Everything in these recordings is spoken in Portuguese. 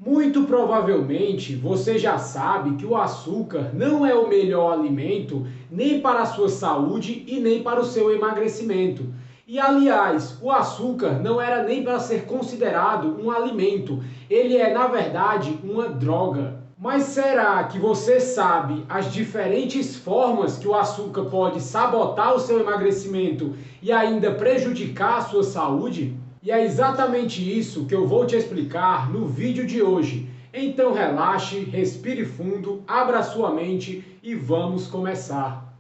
Muito provavelmente você já sabe que o açúcar não é o melhor alimento nem para a sua saúde e nem para o seu emagrecimento. E aliás, o açúcar não era nem para ser considerado um alimento, ele é na verdade uma droga. Mas será que você sabe as diferentes formas que o açúcar pode sabotar o seu emagrecimento e ainda prejudicar a sua saúde? E é exatamente isso que eu vou te explicar no vídeo de hoje. Então relaxe, respire fundo, abra sua mente e vamos começar.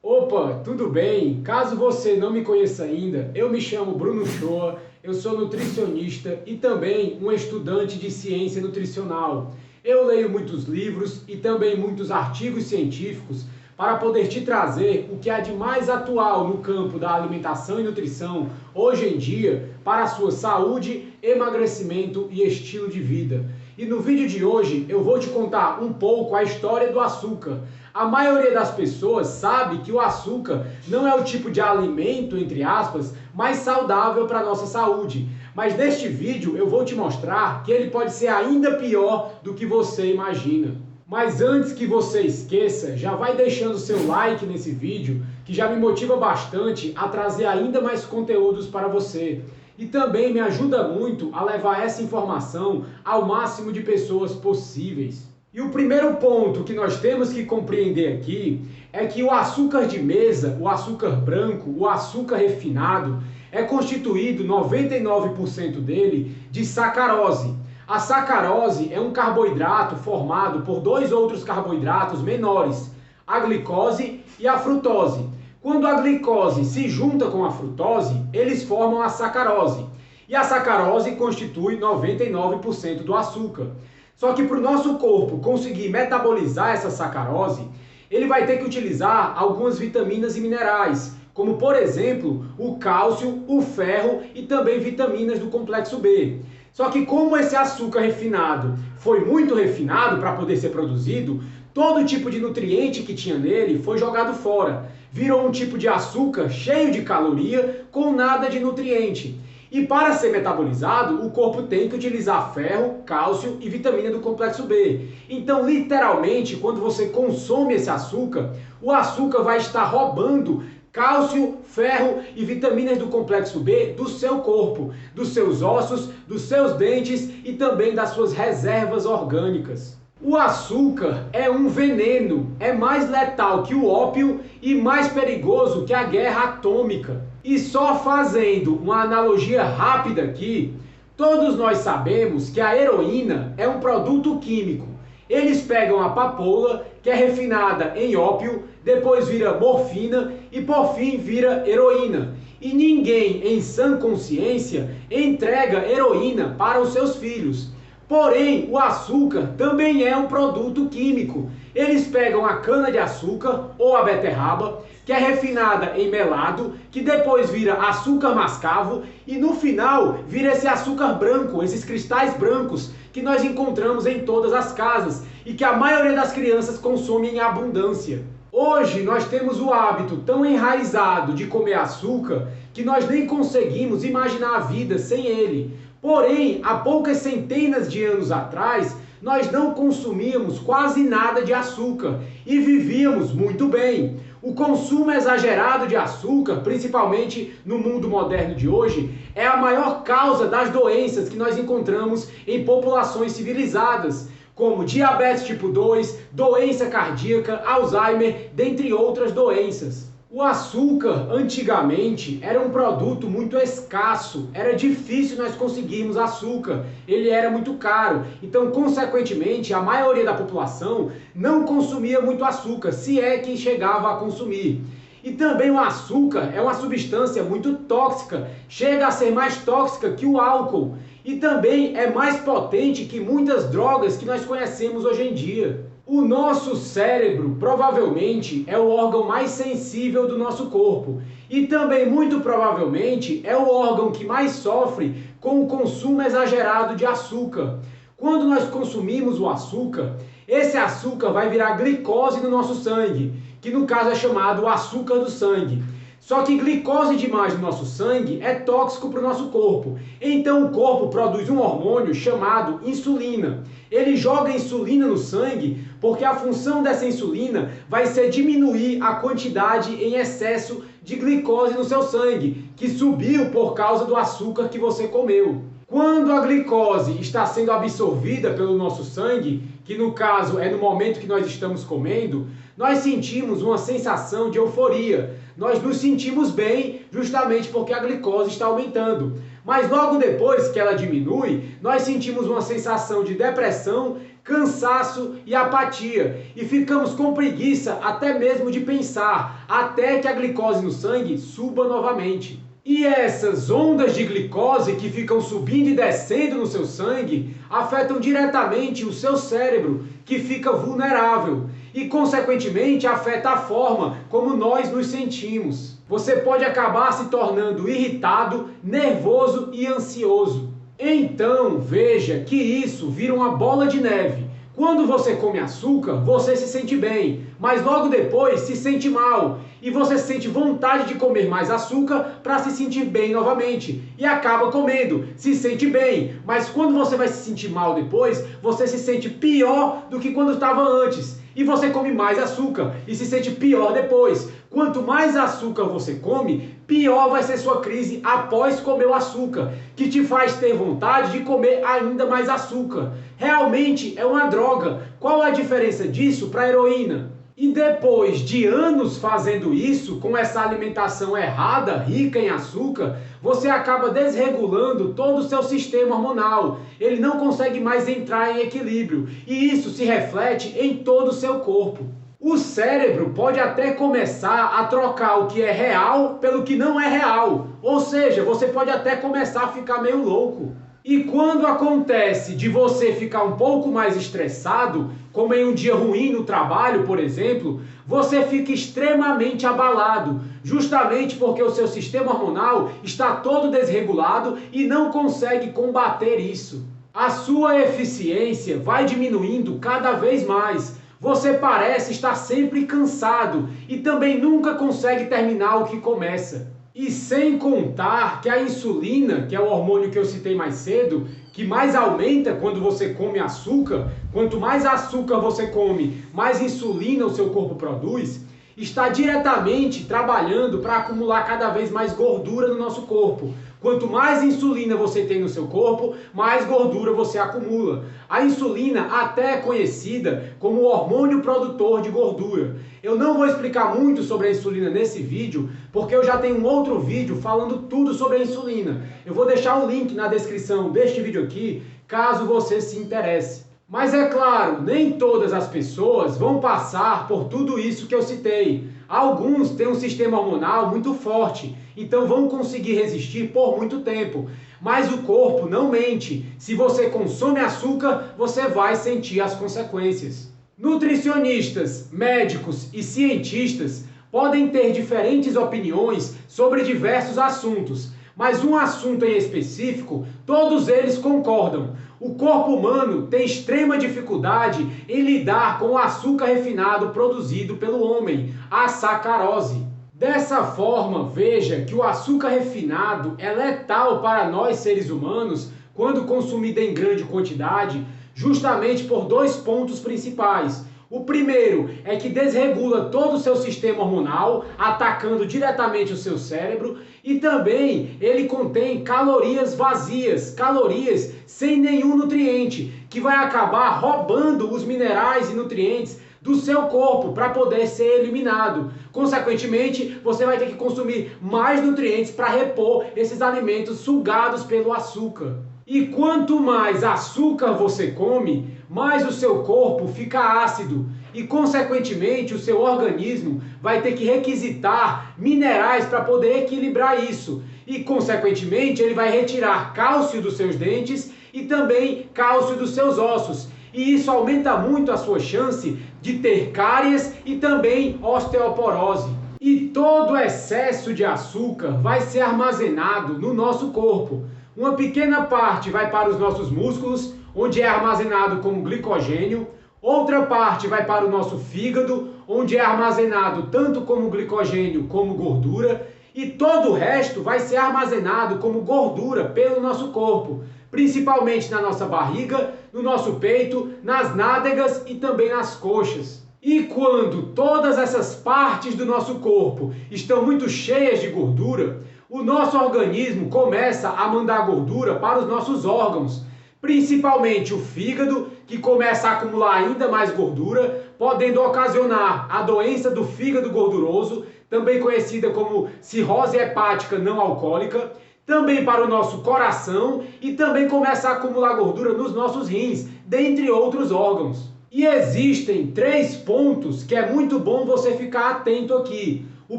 Opa, tudo bem? Caso você não me conheça ainda, eu me chamo Bruno Shoa, eu sou nutricionista e também um estudante de ciência nutricional. Eu leio muitos livros e também muitos artigos científicos para poder te trazer o que há de mais atual no campo da alimentação e nutrição hoje em dia para a sua saúde, emagrecimento e estilo de vida. E no vídeo de hoje eu vou te contar um pouco a história do açúcar. A maioria das pessoas sabe que o açúcar não é o tipo de alimento, entre aspas, mais saudável para a nossa saúde. Mas neste vídeo eu vou te mostrar que ele pode ser ainda pior do que você imagina. Mas antes que você esqueça, já vai deixando seu like nesse vídeo, que já me motiva bastante a trazer ainda mais conteúdos para você. E também me ajuda muito a levar essa informação ao máximo de pessoas possíveis. E o primeiro ponto que nós temos que compreender aqui é que o açúcar de mesa, o açúcar branco, o açúcar refinado, é constituído 99% dele de sacarose. A sacarose é um carboidrato formado por dois outros carboidratos menores, a glicose e a frutose. Quando a glicose se junta com a frutose, eles formam a sacarose. E a sacarose constitui 99% do açúcar. Só que para o nosso corpo conseguir metabolizar essa sacarose, ele vai ter que utilizar algumas vitaminas e minerais, como por exemplo o cálcio, o ferro e também vitaminas do complexo B. Só que como esse açúcar refinado foi muito refinado para poder ser produzido, todo tipo de nutriente que tinha nele foi jogado fora. Virou um tipo de açúcar cheio de caloria com nada de nutriente. E para ser metabolizado, o corpo tem que utilizar ferro, cálcio e vitamina do complexo B. Então, literalmente, quando você consome esse açúcar, o açúcar vai estar roubando cálcio, ferro e vitaminas do complexo B do seu corpo, dos seus ossos, dos seus dentes e também das suas reservas orgânicas. O açúcar é um veneno, é mais letal que o ópio e mais perigoso que a guerra atômica. E só fazendo uma analogia rápida aqui, todos nós sabemos que a heroína é um produto químico. Eles pegam a papoula, que é refinada em ópio, depois vira morfina e por fim vira heroína. E ninguém em sã consciência entrega heroína para os seus filhos. Porém, o açúcar também é um produto químico. Eles pegam a cana-de-açúcar ou a beterraba, que é refinada em melado, que depois vira açúcar mascavo e no final vira esse açúcar branco, esses cristais brancos que nós encontramos em todas as casas e que a maioria das crianças consome em abundância. Hoje nós temos o hábito tão enraizado de comer açúcar que nós nem conseguimos imaginar a vida sem ele. Porém, há poucas centenas de anos atrás, nós não consumíamos quase nada de açúcar e vivíamos muito bem. O consumo exagerado de açúcar, principalmente no mundo moderno de hoje, é a maior causa das doenças que nós encontramos em populações civilizadas, como diabetes tipo 2, doença cardíaca, Alzheimer, dentre outras doenças. O açúcar, antigamente, era um produto muito escasso, era difícil nós conseguirmos açúcar, ele era muito caro. Então, consequentemente, a maioria da população não consumia muito açúcar, se é que chegava a consumir. E também o açúcar é uma substância muito tóxica, chega a ser mais tóxica que o álcool. E também é mais potente que muitas drogas que nós conhecemos hoje em dia. O nosso cérebro provavelmente é o órgão mais sensível do nosso corpo e também muito provavelmente é o órgão que mais sofre com o consumo exagerado de açúcar. Quando nós consumimos o açúcar, esse açúcar vai virar glicose no nosso sangue, que no caso é chamado açúcar do sangue. Só que glicose demais no nosso sangue é tóxico para o nosso corpo. Então o corpo produz um hormônio chamado insulina. Ele joga insulina no sangue porque a função dessa insulina vai ser diminuir a quantidade em excesso de glicose no seu sangue, que subiu por causa do açúcar que você comeu. Quando a glicose está sendo absorvida pelo nosso sangue, que no caso é no momento que nós estamos comendo, nós sentimos uma sensação de euforia. Nós nos sentimos bem justamente porque a glicose está aumentando. Mas logo depois que ela diminui, nós sentimos uma sensação de depressão, cansaço e apatia. E ficamos com preguiça até mesmo de pensar, até que a glicose no sangue suba novamente. E essas ondas de glicose que ficam subindo e descendo no seu sangue afetam diretamente o seu cérebro, que fica vulnerável, e consequentemente afeta a forma como nós nos sentimos. Você pode acabar se tornando irritado, nervoso e ansioso. Então veja que isso vira uma bola de neve. Quando você come açúcar, você se sente bem, mas logo depois se sente mal. E você sente vontade de comer mais açúcar para se sentir bem novamente. E acaba comendo, se sente bem, mas quando você vai se sentir mal depois, você se sente pior do que quando estava antes. E você come mais açúcar e se sente pior depois. Quanto mais açúcar você come, pior vai ser sua crise após comer o açúcar, que te faz ter vontade de comer ainda mais açúcar. Realmente é uma droga. Qual a diferença disso para a heroína? E depois de anos fazendo isso, com essa alimentação errada, rica em açúcar, você acaba desregulando todo o seu sistema hormonal. Ele não consegue mais entrar em equilíbrio. E isso se reflete em todo o seu corpo. O cérebro pode até começar a trocar o que é real pelo que não é real. Ou seja, você pode até começar a ficar meio louco. E quando acontece de você ficar um pouco mais estressado, como em um dia ruim no trabalho, por exemplo, você fica extremamente abalado, justamente porque o seu sistema hormonal está todo desregulado e não consegue combater isso. A sua eficiência vai diminuindo cada vez mais. Você parece estar sempre cansado e também nunca consegue terminar o que começa. E sem contar que a insulina, que é o hormônio que eu citei mais cedo, que mais aumenta quando você come açúcar, quanto mais açúcar você come, mais insulina o seu corpo produz, está diretamente trabalhando para acumular cada vez mais gordura no nosso corpo. Quanto mais insulina você tem no seu corpo, mais gordura você acumula. A insulina até é conhecida como o hormônio produtor de gordura. Eu não vou explicar muito sobre a insulina nesse vídeo, porque eu já tenho um outro vídeo falando tudo sobre a insulina. Eu vou deixar o link na descrição deste vídeo aqui, caso você se interesse. Mas é claro, nem todas as pessoas vão passar por tudo isso que eu citei. Alguns têm um sistema hormonal muito forte, então vão conseguir resistir por muito tempo. Mas o corpo não mente. Se você consome açúcar, você vai sentir as consequências. Nutricionistas, médicos e cientistas podem ter diferentes opiniões sobre diversos assuntos, mas um assunto em específico, todos eles concordam. O corpo humano tem extrema dificuldade em lidar com o açúcar refinado produzido pelo homem, a sacarose. Dessa forma, veja que o açúcar refinado é letal para nós seres humanos quando consumido em grande quantidade, justamente por dois pontos principais. O primeiro é que desregula todo o seu sistema hormonal, atacando diretamente o seu cérebro, e também ele contém calorias vazias, calorias sem nenhum nutriente, que vai acabar roubando os minerais e nutrientes do seu corpo para poder ser eliminado. Consequentemente, você vai ter que consumir mais nutrientes para repor esses alimentos sugados pelo açúcar. E quanto mais açúcar você come, mais o seu corpo fica ácido e, consequentemente, o seu organismo vai ter que requisitar minerais para poder equilibrar isso. E, consequentemente, ele vai retirar cálcio dos seus dentes e também cálcio dos seus ossos. E isso aumenta muito a sua chance de ter cáries e também osteoporose. E todo excesso de açúcar vai ser armazenado no nosso corpo. Uma pequena parte vai para os nossos músculos, onde é armazenado como glicogênio. Outra parte vai para o nosso fígado, onde é armazenado tanto como glicogênio como gordura, e todo o resto vai ser armazenado como gordura pelo nosso corpo, principalmente na nossa barriga, no nosso peito, nas nádegas e também nas coxas. E quando todas essas partes do nosso corpo estão muito cheias de gordura, o nosso organismo começa a mandar gordura para os nossos órgãos, principalmente o fígado, que começa a acumular ainda mais gordura, podendo ocasionar a doença do fígado gorduroso, também conhecida como cirrose hepática não alcoólica, também para o nosso coração e também começa a acumular gordura nos nossos rins, dentre outros órgãos. E existem 3 pontos que é muito bom você ficar atento aqui. O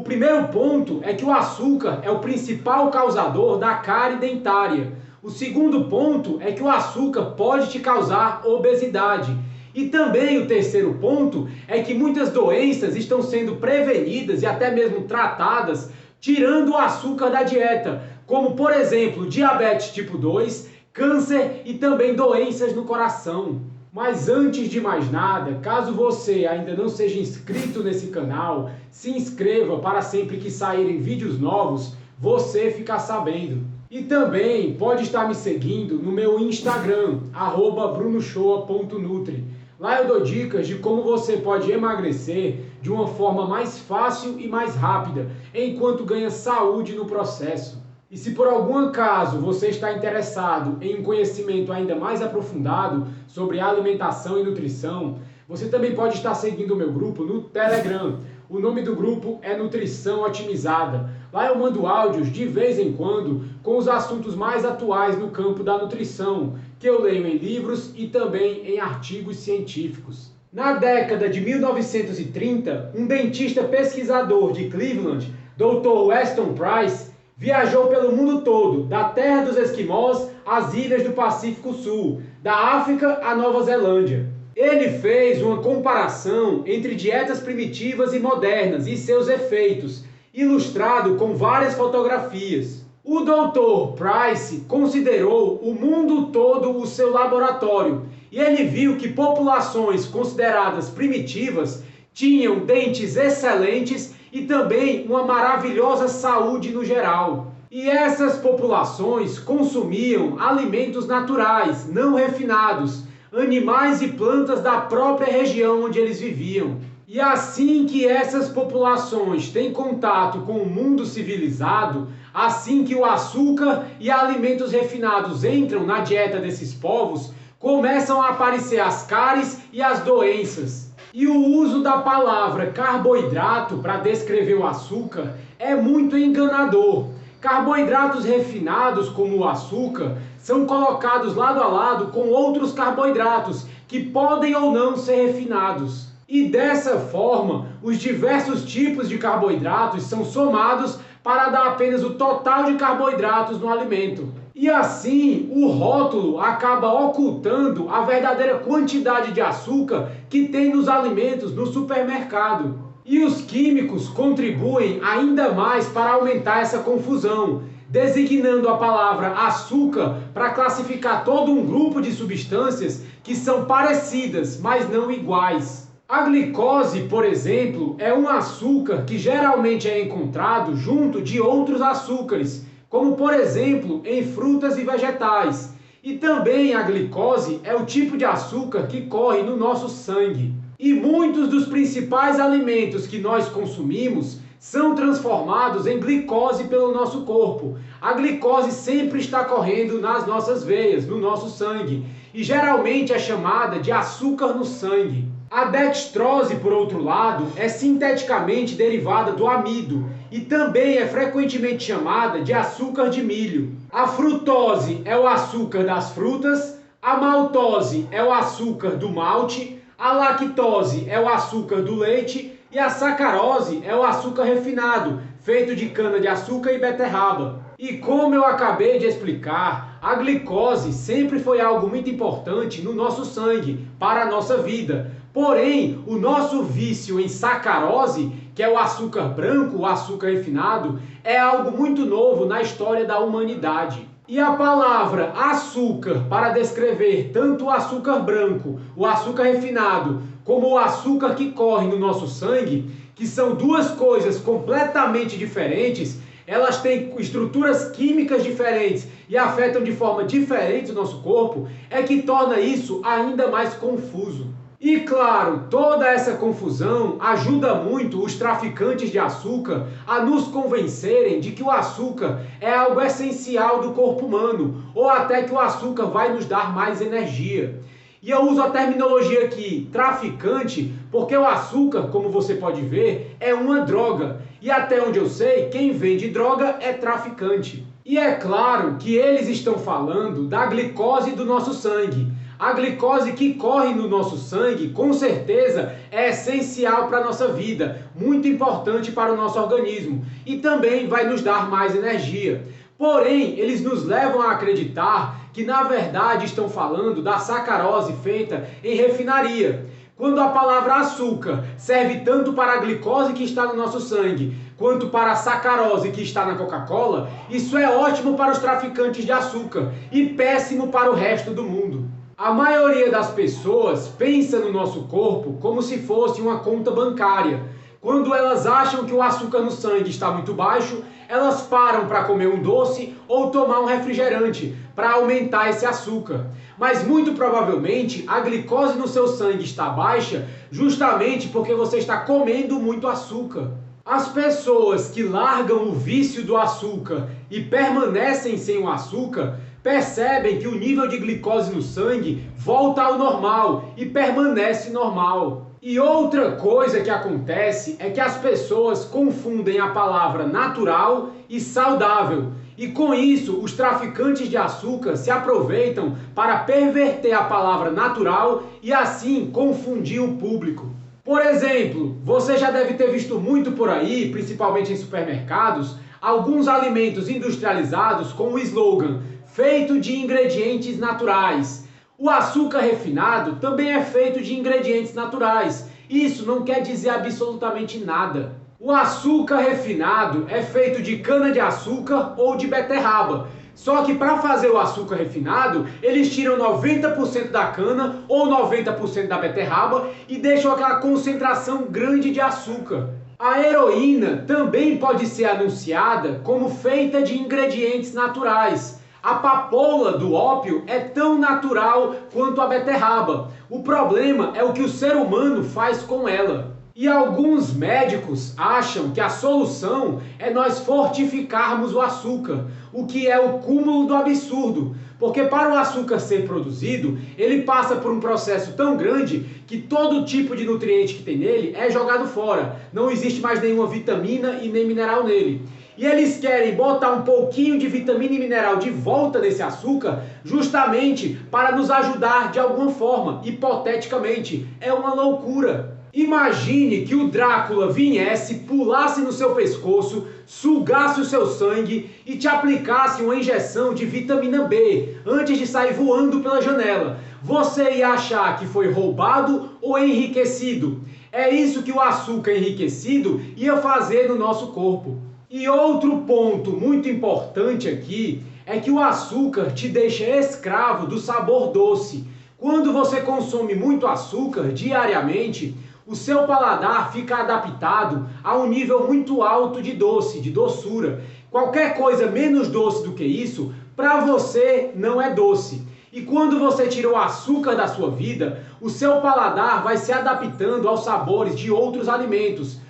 primeiro ponto é que o açúcar é o principal causador da cárie dentária. O segundo ponto é que o açúcar pode te causar obesidade. E também o terceiro ponto é que muitas doenças estão sendo prevenidas e até mesmo tratadas tirando o açúcar da dieta, como por exemplo diabetes tipo 2, câncer e também doenças no coração. Mas antes de mais nada, caso você ainda não seja inscrito nesse canal, se inscreva para sempre que saírem vídeos novos, você ficar sabendo. E também pode estar me seguindo no meu Instagram, @brunoshoa.nutri. Lá eu dou dicas de como você pode emagrecer de uma forma mais fácil e mais rápida, enquanto ganha saúde no processo. E se por algum acaso você está interessado em um conhecimento ainda mais aprofundado sobre alimentação e nutrição, você também pode estar seguindo o meu grupo no Telegram. O nome do grupo é Nutrição Otimizada. Lá eu mando áudios de vez em quando com os assuntos mais atuais no campo da nutrição, que eu leio em livros e também em artigos científicos. Na década de 1930, um dentista pesquisador de Cleveland, Dr. Weston Price, viajou pelo mundo todo, da terra dos esquimós às ilhas do Pacífico Sul, da África à Nova Zelândia. Ele fez uma comparação entre dietas primitivas e modernas e seus efeitos, ilustrado com várias fotografias. O Dr. Price considerou o mundo todo o seu laboratório e ele viu que populações consideradas primitivas tinham dentes excelentes e também uma maravilhosa saúde no geral. E essas populações consumiam alimentos naturais, não refinados, animais e plantas da própria região onde eles viviam. E assim que essas populações têm contato com o mundo civilizado, assim que o açúcar e alimentos refinados entram na dieta desses povos, começam a aparecer as cáries e as doenças. E o uso da palavra carboidrato para descrever o açúcar é muito enganador. Carboidratos refinados, como o açúcar, são colocados lado a lado com outros carboidratos que podem ou não ser refinados. E dessa forma, os diversos tipos de carboidratos são somados para dar apenas o total de carboidratos no alimento. E assim, o rótulo acaba ocultando a verdadeira quantidade de açúcar que tem nos alimentos no supermercado. E os químicos contribuem ainda mais para aumentar essa confusão, designando a palavra açúcar para classificar todo um grupo de substâncias que são parecidas, mas não iguais. A glicose, por exemplo, é um açúcar que geralmente é encontrado junto de outros açúcares, como por exemplo em frutas e vegetais. E também a glicose é o tipo de açúcar que corre no nosso sangue. E muitos dos principais alimentos que nós consumimos são transformados em glicose pelo nosso corpo. A glicose sempre está correndo nas nossas veias, no nosso sangue, e geralmente é chamada de açúcar no sangue. A dextrose, por outro lado, é sinteticamente derivada do amido e também é frequentemente chamada de açúcar de milho. A frutose é o açúcar das frutas, a maltose é o açúcar do malte, a lactose é o açúcar do leite e a sacarose é o açúcar refinado, feito de cana-de-açúcar e beterraba. E como eu acabei de explicar, a glicose sempre foi algo muito importante no nosso sangue, para a nossa vida. Porém, o nosso vício em sacarose, que é o açúcar branco, o açúcar refinado, é algo muito novo na história da humanidade. E a palavra açúcar para descrever tanto o açúcar branco, o açúcar refinado, como o açúcar que corre no nosso sangue, que são duas coisas completamente diferentes, elas têm estruturas químicas diferentes e afetam de forma diferente o nosso corpo, é que torna isso ainda mais confuso. E claro, toda essa confusão ajuda muito os traficantes de açúcar a nos convencerem de que o açúcar é algo essencial do corpo humano, ou até que o açúcar vai nos dar mais energia. E eu uso a terminologia aqui, traficante, porque o açúcar, como você pode ver, é uma droga. E até onde eu sei, quem vende droga é traficante. E é claro que eles estão falando da glicose do nosso sangue. A glicose que corre no nosso sangue, com certeza, é essencial para a nossa vida, muito importante para o nosso organismo e também vai nos dar mais energia. Porém, eles nos levam a acreditar que, na verdade, estão falando da sacarose feita em refinaria. Quando a palavra açúcar serve tanto para a glicose que está no nosso sangue, quanto para a sacarose que está na Coca-Cola, isso é ótimo para os traficantes de açúcar e péssimo para o resto do mundo. A maioria das pessoas pensa no nosso corpo como se fosse uma conta bancária. Quando elas acham que o açúcar no sangue está muito baixo, elas param para comer um doce ou tomar um refrigerante para aumentar esse açúcar. Mas muito provavelmente a glicose no seu sangue está baixa justamente porque você está comendo muito açúcar. As pessoas que largam o vício do açúcar e permanecem sem o açúcar percebem que o nível de glicose no sangue volta ao normal e permanece normal. E outra coisa que acontece é que as pessoas confundem a palavra natural e saudável. E com isso, os traficantes de açúcar se aproveitam para perverter a palavra natural e assim confundir o público. Por exemplo, você já deve ter visto muito por aí, principalmente em supermercados, alguns alimentos industrializados com o slogan feito de ingredientes naturais. O açúcar refinado também é feito de ingredientes naturais. Isso não quer dizer absolutamente nada. O açúcar refinado é feito de cana-de-açúcar ou de beterraba. Só que para fazer o açúcar refinado, eles tiram 90% da cana ou 90% da beterraba e deixam aquela concentração grande de açúcar. A heroína também pode ser anunciada como feita de ingredientes naturais. A papoula do ópio é tão natural quanto a beterraba. O problema é o que o ser humano faz com ela. E alguns médicos acham que a solução é nós fortificarmos o açúcar, o que é o cúmulo do absurdo. Porque para o açúcar ser produzido, ele passa por um processo tão grande que todo tipo de nutriente que tem nele é jogado fora. Não existe mais nenhuma vitamina e nem mineral nele. E eles querem botar um pouquinho de vitamina e mineral de volta nesse açúcar, justamente para nos ajudar de alguma forma, hipoteticamente. É uma loucura. Imagine que o Drácula viesse, pulasse no seu pescoço, sugasse o seu sangue e te aplicasse uma injeção de vitamina B antes de sair voando pela janela. Você ia achar que foi roubado ou enriquecido. É isso que o açúcar enriquecido ia fazer no nosso corpo. E outro ponto muito importante aqui é que o açúcar te deixa escravo do sabor doce. Quando você consome muito açúcar diariamente, o seu paladar fica adaptado a um nível muito alto de doce, de doçura. Qualquer coisa menos doce do que isso, para você não é doce. E quando você tira o açúcar da sua vida, o seu paladar vai se adaptando aos sabores de outros alimentos.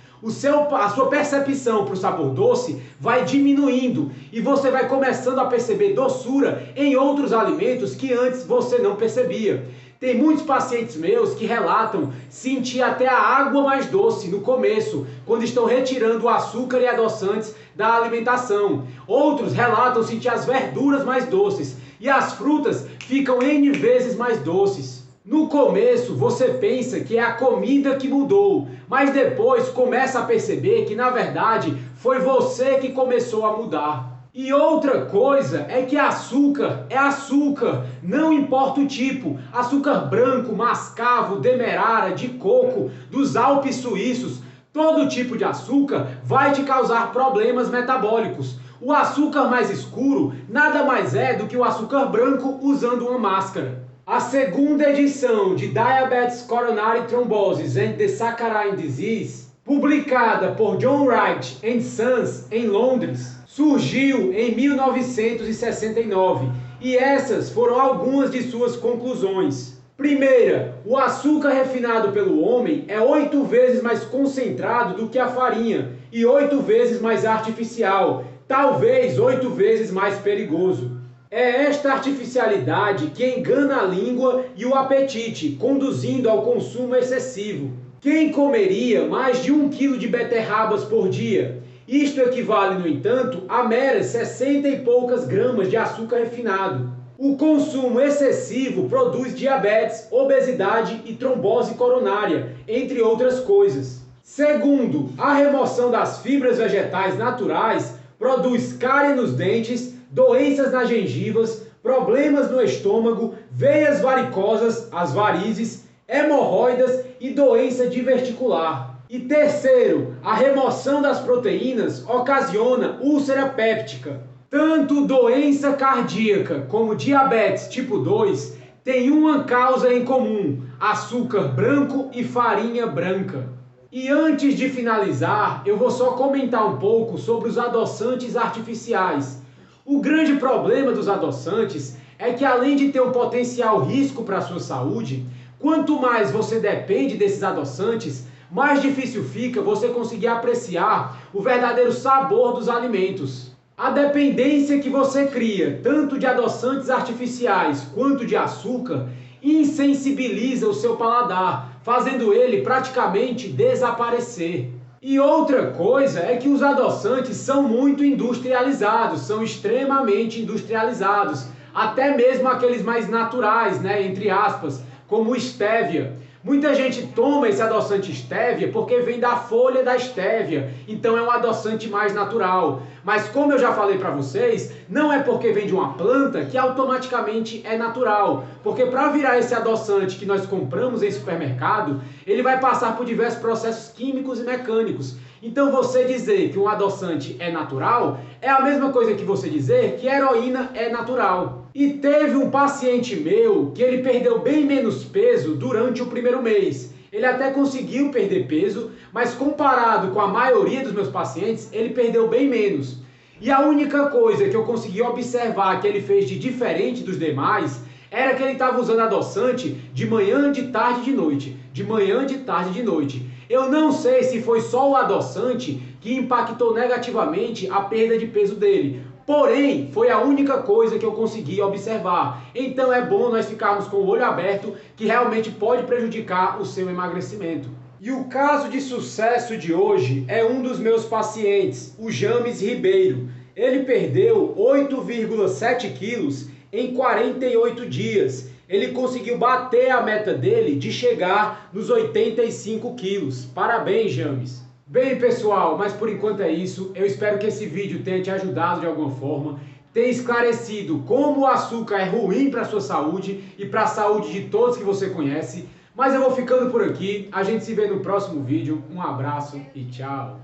A sua percepção para o sabor doce vai diminuindo e você vai começando a perceber doçura em outros alimentos que antes você não percebia. Tem muitos pacientes meus que relatam sentir até a água mais doce no começo, quando estão retirando o açúcar e adoçantes da alimentação. Outros relatam sentir as verduras mais doces e as frutas ficam N vezes mais doces. No começo você pensa que é a comida que mudou, mas depois começa a perceber que na verdade foi você que começou a mudar. E outra coisa é que açúcar é açúcar, não importa o tipo, açúcar branco, mascavo, demerara, de coco, dos Alpes suíços, todo tipo de açúcar vai te causar problemas metabólicos. O açúcar mais escuro nada mais é do que o açúcar branco usando uma máscara. A segunda edição de Diabetes Coronary Thrombosis and the Saccharine Disease, publicada por John Wright and Sons em Londres, surgiu em 1969 e essas foram algumas de suas conclusões. Primeira, o açúcar refinado pelo homem é 8 vezes mais concentrado do que a farinha e 8 vezes mais artificial, talvez 8 vezes mais perigoso. É esta artificialidade que engana a língua e o apetite, conduzindo ao consumo excessivo. Quem comeria mais de 1 quilo de beterrabas por dia? Isto equivale, no entanto, a meras 60 e poucas gramas de açúcar refinado. O consumo excessivo produz diabetes, obesidade e trombose coronária, entre outras coisas. Segundo, a remoção das fibras vegetais naturais produz cárie nos dentes, doenças nas gengivas, problemas no estômago, veias varicosas, as varizes, hemorroidas e doença diverticular. E terceiro, a remoção das proteínas ocasiona úlcera péptica. Tanto doença cardíaca como diabetes tipo 2 têm uma causa em comum: açúcar branco e farinha branca. E antes de finalizar, eu vou só comentar um pouco sobre os adoçantes artificiais. O grande problema dos adoçantes é que, além de ter um potencial risco para a sua saúde, quanto mais você depende desses adoçantes, mais difícil fica você conseguir apreciar o verdadeiro sabor dos alimentos. A dependência que você cria, tanto de adoçantes artificiais quanto de açúcar, insensibiliza o seu paladar, fazendo ele praticamente desaparecer. E outra coisa é que os adoçantes são muito industrializados, são extremamente industrializados, até mesmo aqueles mais naturais, entre aspas, como o stevia. Muita gente toma esse adoçante stevia porque vem da folha da estévia, então é um adoçante mais natural. Mas como eu já falei para vocês, não é porque vem de uma planta que automaticamente é natural, porque para virar esse adoçante que nós compramos em supermercado, ele vai passar por diversos processos químicos e mecânicos. Então você dizer que um adoçante é natural é a mesma coisa que você dizer que heroína é natural. E teve um paciente meu que ele perdeu bem menos peso durante o primeiro mês. Ele até conseguiu perder peso, mas comparado com a maioria dos meus pacientes, ele perdeu bem menos. E a única coisa que eu consegui observar que ele fez de diferente dos demais era que ele estava usando adoçante de manhã, de tarde e de noite. De manhã, de tarde e de noite. Eu não sei se foi só o adoçante que impactou negativamente a perda de peso dele. Porém, foi a única coisa que eu consegui observar. Então é bom nós ficarmos com o olho aberto, que realmente pode prejudicar o seu emagrecimento. E o caso de sucesso de hoje é um dos meus pacientes, o James Ribeiro. Ele perdeu 8,7 quilos em 48 dias. Ele conseguiu bater a meta dele de chegar nos 85 quilos. Parabéns, James! Bem, pessoal, mas por enquanto é isso. Eu espero que esse vídeo tenha te ajudado de alguma forma, tenha esclarecido como o açúcar é ruim para a sua saúde e para a saúde de todos que você conhece. Mas eu vou ficando por aqui. A gente se vê no próximo vídeo. Um abraço e tchau!